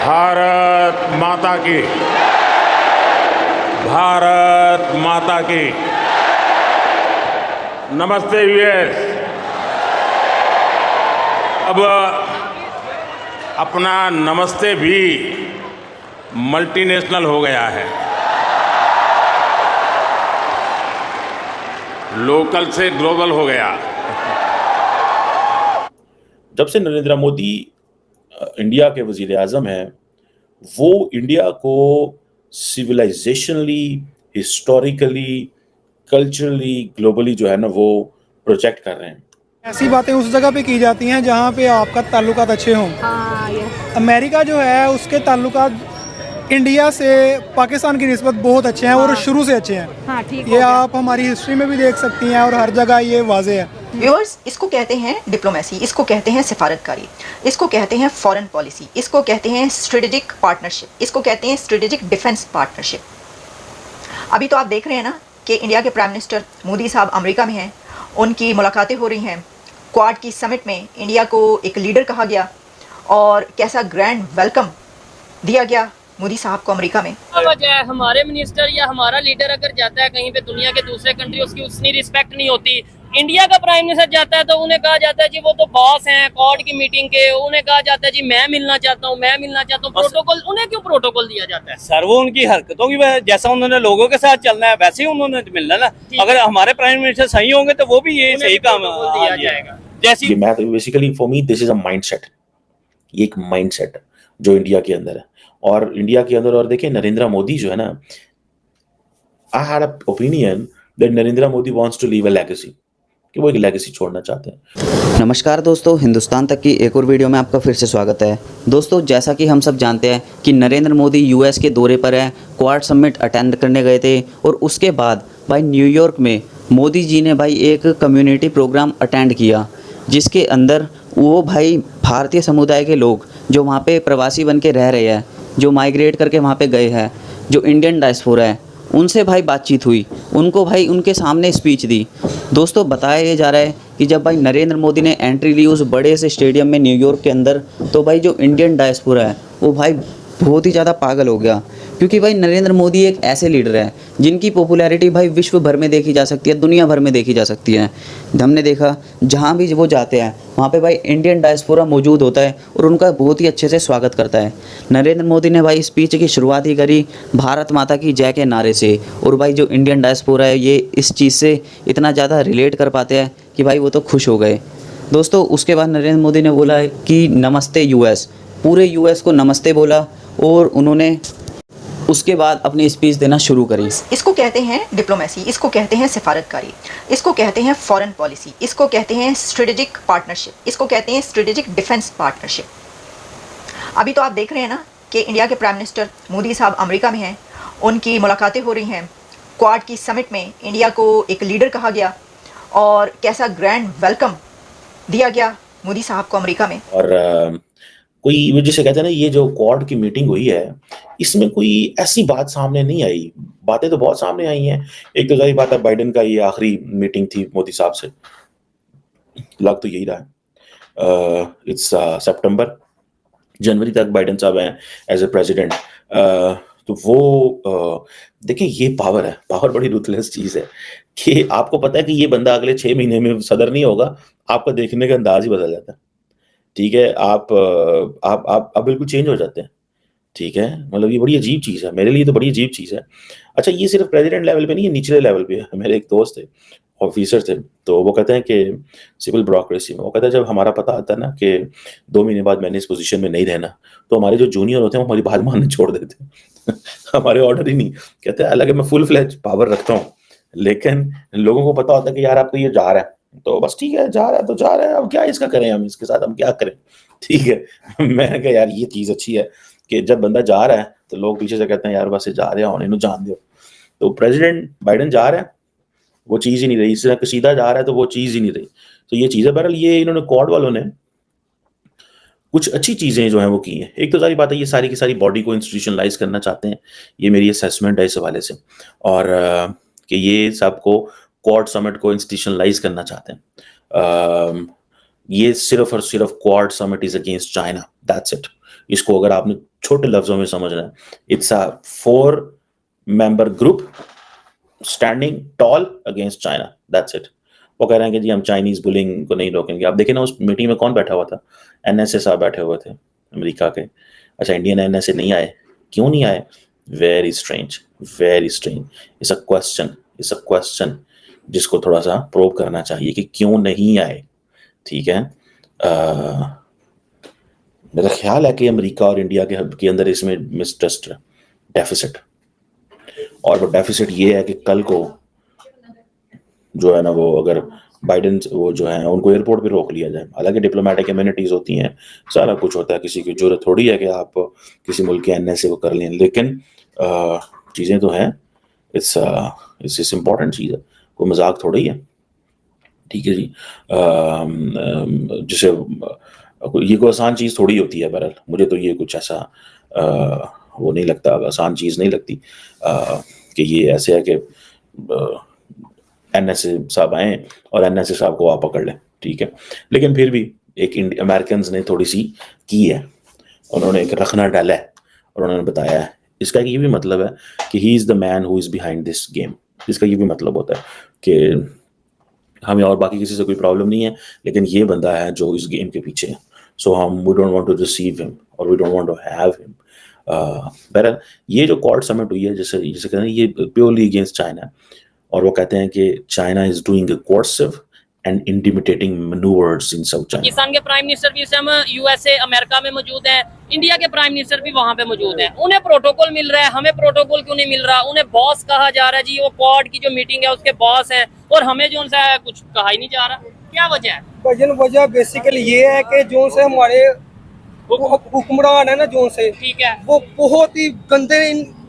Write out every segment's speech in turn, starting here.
भारत माता की, भारत माता की। नमस्ते यूएस। अब अपना नमस्ते भी मल्टीनेशनल हो गया है, लोकल से ग्लोबल हो गया। जब से नरेंद्र मोदी इंडिया के वजीर आज़म हैं, वो इंडिया को सिविलाइजेशनली, हिस्टोरिकली, कल्चरली, ग्लोबली जो है ना वो प्रोजेक्ट कर रहे हैं। ऐसी बातें उस जगह पे की जाती हैं जहाँ पे आपका ताल्लुकात अच्छे हों। अमेरिका जो है उसके ताल्लुकात इंडिया से पाकिस्तान की निस्बत बहुत अच्छे हैं और शुरू से अच्छे हैं। हाँ, ठीक ये आप हमारी हिस्ट्री में भी देख सकती हैं और हर जगह ये वाजे है। व्यूअर्स, इसको कहते हैं डिप्लोमेसी, इसको कहते हैं सिफारतकारी, इसको कहते हैं फॉरेन पॉलिसी, इसको कहते हैं स्ट्रेटेजिक पार्टनरशिप, इसको कहते हैं स्ट्रेटेजिक डिफेंस पार्टनरशिप। अभी तो आप देख रहे हैं ना कि इंडिया के प्राइम मिनिस्टर मोदी साहब अमेरिका में हैं, उनकी मुलाकातें हो रही हैं। क्वाड की समिट में इंडिया को एक लीडर कहा गया और कैसा ग्रैंड वेलकम दिया गया मोदी साहब को अमेरिका में। वजह है हमारे मिनिस्टर या हमारा लीडर अगर जाता है कहीं पे दुनिया के दूसरे कंट्री, उसकी उतनी रिस्पेक्ट नहीं होती। इंडिया का प्राइम मिनिस्टर जाता है तो उन्हें कहा जाता है जी वो तो बॉस हैं क्वाड की मीटिंग के, उन्हें कहा जाता है जी मैं मिलना चाहता हूँ, मैं मिलना चाहता हूँ। प्रोटोकॉल, उन्हें क्यों प्रोटोकॉल दिया जाता है? सर वो उनकी हरकतों की वजह, जैसा उन्होंने लोगों के साथ चलना है वैसे ही उन्होंने मिलना ना। अगर हमारे प्राइम मिनिस्टर सही होंगे तो वो भी ये सही काम दिया जाएगा। जैसी basically for me this is a mindset, ये एक माइंडसेट जो इंडिया के अंदर है। और इंडिया के अंदर और देखिए नरेंद्र मोदी जो है ना, I had a opinion that Narendra Modi wants to leave a legacy, कि वो एक लेगेसी छोड़ना चाहते हैं। नमस्कार दोस्तों, हिंदुस्तान तक की एक और वीडियो में आपका फिर से स्वागत है। दोस्तों, जैसा कि हम सब जानते हैं कि नरेंद्र मोदी यूएस के दौरे पर हैं, क्वाड समिट अटेंड करने गए थे और उसके बाद भाई न्यूयॉर्क में मोदी जी ने भाई एक कम्युनिटी प्रोग्राम अटेंड किया, जिसके अंदर वो भाई भारतीय समुदाय के लोग जो वहाँ पे प्रवासी बन के रह रहे हैं, जो माइग्रेट करके वहाँ पे गए हैं, जो इंडियन डायस्पोरा है, उनसे भाई बातचीत हुई, उनको भाई उनके सामने स्पीच दी। दोस्तों, बताया ये जा रहा है कि जब भाई नरेंद्र मोदी ने एंट्री ली उस बड़े से स्टेडियम में न्यूयॉर्क के अंदर, तो भाई जो इंडियन डायस्पोरा है वो भाई बहुत ही ज़्यादा पागल हो गया, क्योंकि भाई नरेंद्र मोदी एक ऐसे लीडर हैं जिनकी पॉपुलैरिटी भाई विश्व भर में देखी जा सकती है, दुनिया भर में देखी जा सकती है। हमने देखा जहाँ भी वो जाते हैं वहाँ पे भाई इंडियन डायस्पोरा मौजूद होता है और उनका बहुत ही अच्छे से स्वागत करता है। नरेंद्र मोदी ने भाई स्पीच की शुरुआत ही करी भारत माता की जय के नारे से, और भाई जो इंडियन डायस्पोरा है ये इस चीज़ से इतना ज़्यादा रिलेट कर पाते हैं कि भाई वो तो खुश हो गए। दोस्तों, उसके बाद नरेंद्र मोदी ने बोला है कि नमस्ते यूएस, पूरे यूएस को नमस्ते बोला और उन्होंने उसके बाद अपनी स्पीच देना शुरू करी। इसको कहते हैं डिप्लोमेसी, इसको कहते हैं सिफारतकारी, इसको कहते हैं फॉरेन पॉलिसी, इसको कहते हैं स्ट्रेटेजिक पार्टनरशिप, इसको कहते हैं स्ट्रेटेजिक डिफेंस पार्टनरशिप। अभी तो आप देख रहे हैं ना कि इंडिया के प्राइम मिनिस्टर मोदी साहब अमेरिका में हैं, उनकी मुलाकातें हो रही हैं। क्वाड की समिट में इंडिया को एक लीडर कहा गया और कैसा ग्रैंड वेलकम दिया गया मोदी साहब को अमेरिका में। और कोई जैसे कहते हैं ना, ये जो क्वाड की मीटिंग हुई है इसमें कोई ऐसी बात सामने नहीं आई। बातें तो बहुत सामने आई हैं। एक तो जाहिर बात है बाइडेन का ये आखिरी मीटिंग थी मोदी साहब से, लग तो यही रहा है। इट्स सितंबर, जनवरी तक बाइडेन साहब हैं एज ए प्रेसिडेंट। तो वो देखिए ये पावर है, पावर बड़ी रूथलेस चीज़ है कि आपको पता है कि ये बंदा अगले 6 महीने में सदर नहीं होगा, आपका देखने का अंदाज ही बदल जाता है। ठीक है, आप बिल्कुल चेंज हो जाते हैं। ठीक है, मतलब ये बड़ी अजीब चीज़ है, मेरे लिए तो बड़ी अजीब चीज़ है। अच्छा, ये सिर्फ प्रेसिडेंट लेवल पे नहीं है, निचले लेवल पे है। मेरे एक दोस्त थे, ऑफिसर थे, तो वो कहते हैं कि सिविल ब्यूरोक्रेसी में वो कहते हैं जब हमारा पता आता है ना कि 2 महीने बाद मैंने इस पोजीशन में नहीं रहना, तो हमारे जो जूनियर होते हैं वो हमारी बात मानना छोड़ देते हैं। हमारे ऑर्डर ही नहीं कहते। हालांकि मैं फुल फ्लेज पावर रखता हूँ, लेकिन लोगों को पता होता है कि यार आपको ये जा रहा है तो बस ठीक है, जा रहा है तो जा रहा है, अब क्या इसका करें, हम इसके साथ हम क्या करें। ठीक है, मैंने कहा यार ये चीज़ अच्छी है कि जब बंदा जा रहा है तो लोग पीछे से कहते हैं यार बस जा रहे हैं, इन्हों जान दो। तो प्रेसिडेंट बाइडेन जा रहा है, वो चीज़ ही नहीं रही, इससे सीधा जा रहा है तो वो चीज़ ही नहीं रही। तो ये चीज़ है। बहरहाल ये इन्होंने क्वाड वालों ने कुछ अच्छी चीज़ें जो हैं वो की हैं। एक तो सारी बात है ये सारी की सारी बॉडी को इंस्टीट्यूशनलाइज करना चाहते हैं, ये मेरी असेसमेंट है इस हवाले से, और कि ये सबको क्वाड समिट को इंस्टीट्यूशनलाइज करना चाहते हैं। ये सिर्फ और सिर्फ Quad summit is against China, that's it. इसको अगर आपने छोटे लफ्जों में समझना है, it's a 4 member group standing tall against China, that's it. वो कह रहे हैं कि जी हम चाइनीज बुलिंग को नहीं रोकेंगे। आप देखें ना उस मीटिंग में कौन बैठा हुआ था, एनएसए साहब बैठे हुए थे अमेरिका के। अच्छा, इंडियन एनएसए नहीं आए, क्यों नहीं आए? Very strange, very strange. It's a question जिसको थोड़ा सा प्रोब करना चाहिए कि क्यों नहीं आए। ठीक है, मेरा ख्याल है कि अमेरिका और इंडिया के अंदर इसमें मिसट्रस्ट है, डेफिसिट। और वो डेफिसिट ये है कि कल को जो है ना, वो अगर बाइडेन वो जो है उनको एयरपोर्ट पे रोक लिया जाए, हालांकि डिप्लोमेटिक इम्यूनिटीज होती हैं, सारा कुछ होता है, किसी की जरूरत थोड़ी है कि आप किसी मुल्क के एनएसए को कर लें, लेकिन चीज़ें तो हैं। इट्स इम्पॉर्टेंट चीज़ है, कोई मजाक थोड़ी है। ठीक है जी, जिसे ये कोई आसान चीज़ थोड़ी होती है। बहरहाल मुझे तो ये कुछ ऐसा वो नहीं लगता, आसान चीज़ नहीं लगती कि ये ऐसे है कि एनएसए साहब आए और एनएसए साहब को आप पकड़ लें। ठीक है, लेकिन फिर भी एक अमेरिकन ने थोड़ी सी की है, उन्होंने एक रखना डाला है और उन्होंने बताया है। इसका ये भी मतलब है कि he is the man who is behind this game. इसका ये भी मतलब होता है कि हमें और बाकी किसी से कोई प्रॉब्लम नहीं है, लेकिन ये बंदा है जो इस गेम के पीछे है। So we don't want to receive him और we don't want to have him. बहरहाल ये जो क्वाड समिट हुई है, जैसे कहते हैं, ये प्योरली अगेंस्ट चाइना, और वो कहते हैं कि China is doing coercive and intimidating manoeuvres in south China. Pakistan के प्राइम मिनिस्टर भी इस टाइम यूएसए अमेरिका में मौजूद हैं, इंडिया के प्राइम मिनिस्टर भी वहाँ पे मौजूद हैं। उन्हें प्रोटोकॉल मिल रहा है, हमें प्रोटोकॉल क्यों नहीं मिल रहा? उन्हें बॉस कहा जा रहा है जी, वो क्वाड की जो मीटिंग है उसके बॉस हैं, और हमें जो उनसे कुछ कहा ही नहीं जा रहा। क्या वजह है? वजह बेसिकली ये है कि जो से हमारे हुक्मरान है ना, जो से ठीक है, वो बहुत ही गंदे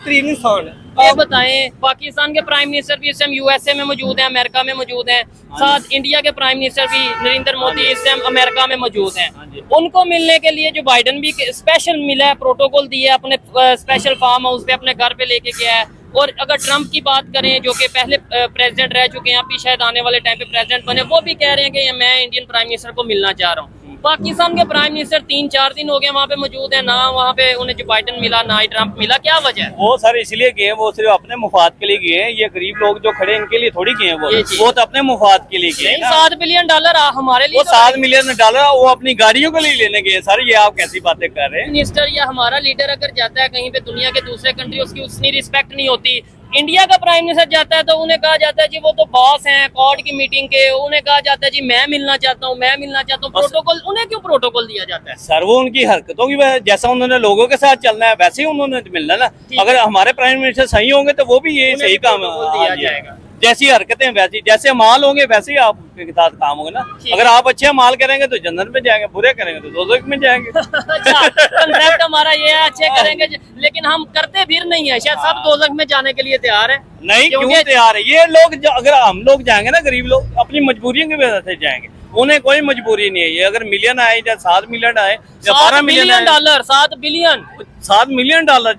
तरीन इंसान है। ये बताएं, पाकिस्तान के प्राइम मिनिस्टर भी इस टाइम यूएसए में मौजूद हैं, अमेरिका में मौजूद हैं, साथ इंडिया के प्राइम मिनिस्टर भी नरेंद्र मोदी इस टाइम अमेरिका में मौजूद हैं। उनको मिलने के लिए जो बाइडेन भी स्पेशल मिला है, प्रोटोकॉल दिया है, अपने स्पेशल फार्म हाउस पे अपने घर पे लेके गया है। और अगर ट्रम्प की बात करें, जो कि पहले प्रेसिडेंट रह चुके हैं, अभी शायद आने वाले टाइम पे प्रेसिडेंट बने, वो भी कह रहे हैं कि मैं इंडियन प्राइम मिनिस्टर को मिलना चाह रहा हूँ। पाकिस्तान के प्राइम मिनिस्टर 3-4 दिन हो गए वहाँ पे मौजूद है, ना वहाँ पे उन्हें जो बाइडेन मिला ना ही ट्रम्प मिला। क्या वजह है? वो सर इसलिए गए, वो सिर्फ अपने मुफाद के लिए गए हैं। ये गरीब लोग जो खड़े हैं इनके लिए थोड़ी गए हैं, वो तो अपने मुफाद के लिए गए। $7 बिलियन हमारे लिए, वो $7 मिलियन वो अपनी गाड़ियों के लिए लेने गए। सर ये आप कैसी बातें कर रहे हैं? मिनिस्टर या हमारा लीडर अगर जाता है कहीं पे दुनिया के दूसरे कंट्री, उसकी उतनी रिस्पेक्ट नहीं होती। इंडिया का प्राइम मिनिस्टर जाता है तो उन्हें कहा जाता है जी वो तो बॉस हैं क्वाड की मीटिंग के, उन्हें कहा जाता है जी मैं मिलना चाहता हूँ, मैं मिलना चाहता हूँ। प्रोटोकॉल उन्हें क्यों प्रोटोकॉल दिया जाता है? सर वो उनकी हरकतों की वजह, जैसा उन्होंने लोगों के साथ चलना है वैसे ही उन्होंने मिलना ना। अगर हमारे प्राइम मिनिस्टर सही होंगे तो वो भी ये सही काम दिया जाएगा। जैसी हरकतें वैसी, जैसे माल होंगे वैसे ही आपके साथ काम होगा ना। अगर आप अच्छे माल करेंगे तो जन्नत में जाएंगे, बुरे करेंगे तो दोज़ख में जाएंगे। अच्छा, कंसेप्ट हमारा ये है, अच्छे करेंगे लेकिन हम करते फिर नहीं है। शायद सब दोज़ख में जाने के लिए तैयार है। नहीं, क्यों तैयार है? ये लोग अगर हम लोग जाएंगे ना, गरीब लोग अपनी मजबूरियों की वजह से जाएंगे, उन्हें कोई मजबूरी नहीं है। ये अगर मिलियन आए या 7 मिलियन आए या 12 मिलियन डॉलर, $7 बिलियन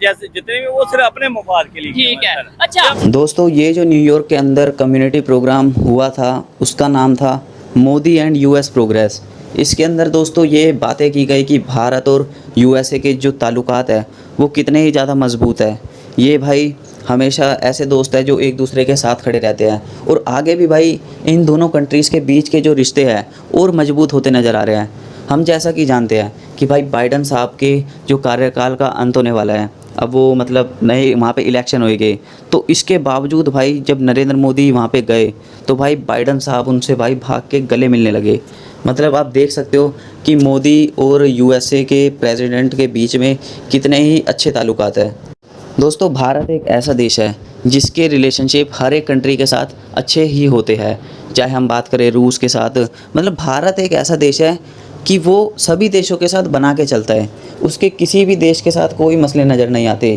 जैसे जितने भी, वो सिर्फ अपने मुफाद के लिए। ठीक है। अच्छा दोस्तों, ये जो न्यूयॉर्क के अंदर कम्युनिटी प्रोग्राम हुआ था उसका नाम था मोदी एंड यूएस प्रोग्रेस। इसके अंदर दोस्तों ये बातें की गई कि भारत और यूएसए के जो ताल्लुकात है वो कितने ही ज़्यादा मजबूत है। ये भाई हमेशा ऐसे दोस्त हैं जो एक दूसरे के साथ खड़े रहते हैं, और आगे भी भाई इन दोनों कंट्रीज़ के बीच के जो रिश्ते हैं और मजबूत होते नज़र आ रहे हैं। हम जैसा कि जानते हैं कि भाई बाइडेन साहब के जो कार्यकाल का अंत होने वाला है, अब वो मतलब नए वहाँ पे इलेक्शन हो गए, तो इसके बावजूद भाई जब नरेंद्र मोदी वहाँ पे गए तो भाई बाइडेन साहब उनसे भाई भाग के गले मिलने लगे। मतलब आप देख सकते हो कि मोदी और यूएसए के प्रेसिडेंट के बीच में कितने ही अच्छे ताल्लुकात हैं। दोस्तों, भारत एक ऐसा देश है जिसके रिलेशनशिप हर एक कंट्री के साथ अच्छे ही होते हैं। चाहे हम बात करें रूस के साथ, मतलब भारत एक ऐसा देश है कि वो सभी देशों के साथ बना के चलता है, उसके किसी भी देश के साथ कोई मसले नज़र नहीं आते।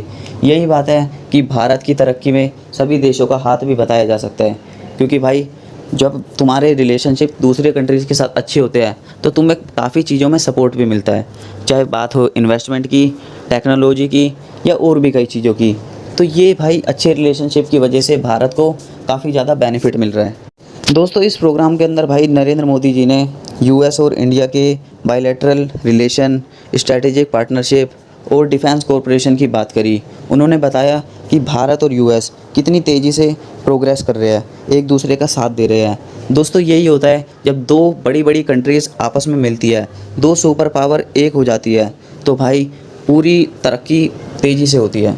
यही बात है कि भारत की तरक्की में सभी देशों का हाथ भी बताया जा सकता है, क्योंकि भाई जब तुम्हारे रिलेशनशिप दूसरे कंट्रीज़ के साथ अच्छे होते हैं तो तुम्हें काफ़ी चीज़ों में सपोर्ट भी मिलता है, चाहे बात हो इन्वेस्टमेंट की, टेक्नोलॉजी की या और भी कई चीज़ों की। तो ये भाई अच्छे रिलेशनशिप की वजह से भारत को काफ़ी ज़्यादा बेनिफिट मिल रहा है। दोस्तों इस प्रोग्राम के अंदर भाई नरेंद्र मोदी जी ने यूएस और इंडिया के बायलैटरल रिलेशन, स्ट्रैटेजिक पार्टनरशिप और डिफेंस कोऑपरेशन की बात करी। उन्होंने बताया कि भारत और यूएस कितनी तेज़ी से प्रोग्रेस कर रहे हैं, एक दूसरे का साथ दे रहे हैं। दोस्तों यही होता है जब दो बड़ी बड़ी कंट्रीज़ आपस में मिलती है, दो सुपर पावर एक हो जाती है, तो भाई पूरी तरक्की तेज़ी से होती है।